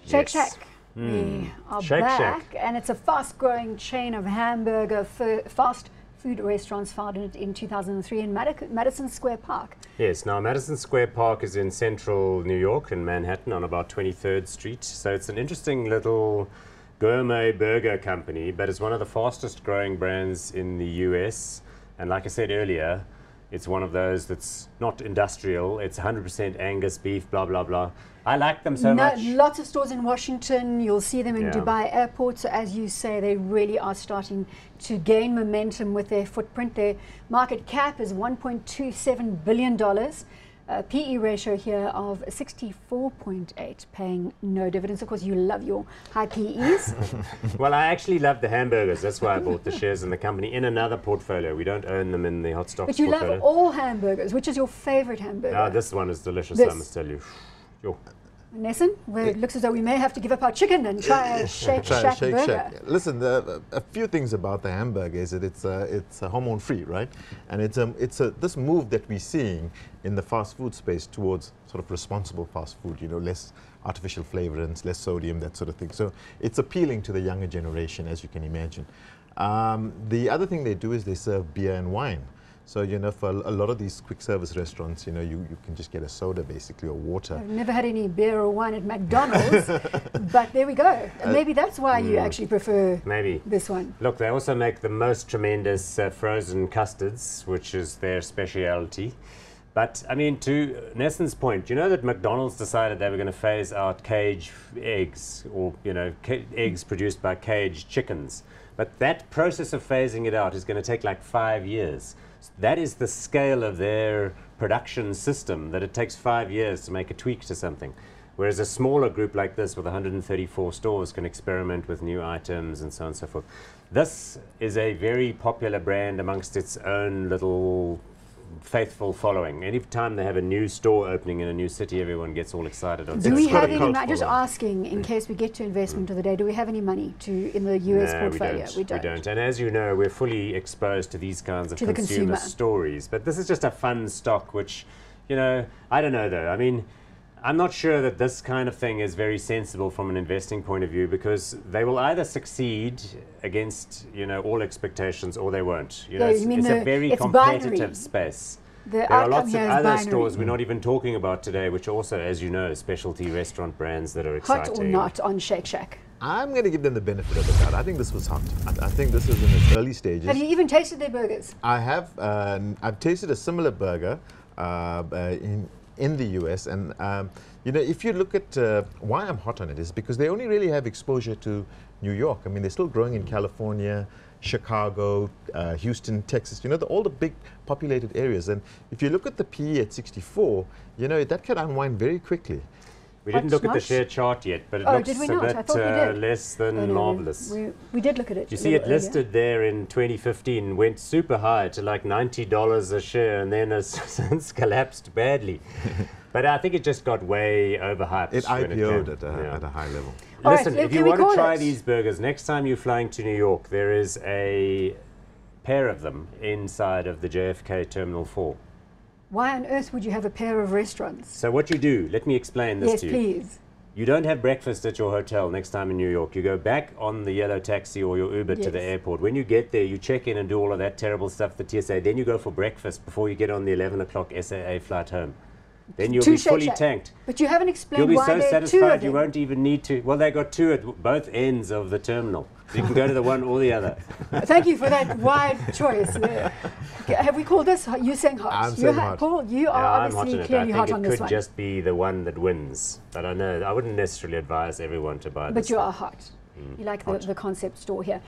SHAK. SHAK. We are SHAK. back, and it's a fast-growing chain of hamburger fast food restaurants founded in 2003 in Madison Square Park. Yes, now Madison Square Park is in central New York in Manhattan on about 23rd Street. So it's an interesting little gourmet burger company, but it's one of the fastest growing brands in the US. And like I said earlier, it's one of those that's not industrial. It's 100% Angus beef, blah, blah, blah. I like them so much. Lots of stores in Washington. You'll see them in Dubai airport. So as you say, they really are starting to gain momentum with their footprint. Their market cap is $1.27 billion. PE ratio here of 64.8, paying no dividends. Of course, you love your high PEs. Well, I actually love the hamburgers. That's why I bought the shares in the company in another portfolio. We don't own them in the hot stocks portfolio. But you love all hamburgers. Which is your favorite hamburger? Oh, this one is delicious, I must tell you. Yo. Nesan, well, it looks as though we may have to give up our chicken and try a SHAK burger. Listen, a few things about the hamburger is that it's hormone-free, right? And this move that we're seeing in the fast food space towards sort of responsible fast food, you know, less artificial flavorants, less sodium, that sort of thing. So it's appealing to the younger generation, as you can imagine. The other thing they do is they serve beer and wine. So, you know, for a lot of these quick service restaurants, you know, you can just get a soda basically or water. I've never had any beer or wine at McDonald's, but there we go. Maybe that's why you actually prefer this one. Look, they also make the most tremendous frozen custards, which is their speciality. But, I mean, to Nesan's point, you know that McDonald's decided they were going to phase out cage eggs, or, you know, eggs produced by caged chickens. But that process of phasing it out is going to take like 5 years. That is the scale of their production system, that it takes 5 years to make a tweak to something. Whereas a smaller group like this with 134 stores can experiment with new items and so on and so forth. This is a very popular brand amongst its own little faithful following. Any time they have a new store opening in a new city, everyone gets all excited. Do we have any money? Just asking, in case we get to investment of the day, do we have any money in the US portfolio? We don't. And as you know, we're fully exposed to these kinds of consumer stories. But this is just a fun stock, which, you know, I don't know though. I mean, I'm not sure that this kind of thing is very sensible from an investing point of view, because they will either succeed against, you know, all expectations, or they won't. You know, it's a very competitive space. There are lots of other stores we're not even talking about today, which also, as you know, specialty restaurant brands that are exciting. Hot or not on SHAK? I'm going to give them the benefit of the doubt. I think this was hot. I think this was in its early stages. Have you even tasted their burgers? I have. I've tasted a similar burger in the US, and you know, if you look at why I'm hot on it is because they only really have exposure to New York. I mean, they're still growing in California, Chicago, Houston, Texas, you know, all the big populated areas. And if you look at the PE at 64, you know, that can unwind very quickly. We didn't look at the share chart yet, but it looks a bit less than marvelous. We did look at it. You see, it listed there in 2015, went super high to like $90 a share, and then has since collapsed badly. But I think it just got way overhyped. It IPO'd at a high level. Listen, if you want to try these burgers, next time you're flying to New York, there is a pair of them inside of the JFK Terminal 4. Why on earth would you have a pair of restaurants? So what you do, let me explain this to you. Yes, please. You don't have breakfast at your hotel next time in New York. You go back on the yellow taxi or your Uber to the airport. When you get there, you check in and do all of that terrible stuff, the TSA. Then you go for breakfast before you get on the 11 o'clock SAA flight home. Then you'll be fully tanked. But you haven't explained why there are two. You'll be so satisfied you won't even need to. Well, they got two at both ends of the terminal. So you can go to the one or the other. Thank you for that wide choice. Have we called this? You saying hot? I'm saying hot. Paul, you are obviously clearly hot on this one. I think it could just be the one that wins. But I know I wouldn't necessarily advise everyone to buy this. But you are hot. You like the concept store here.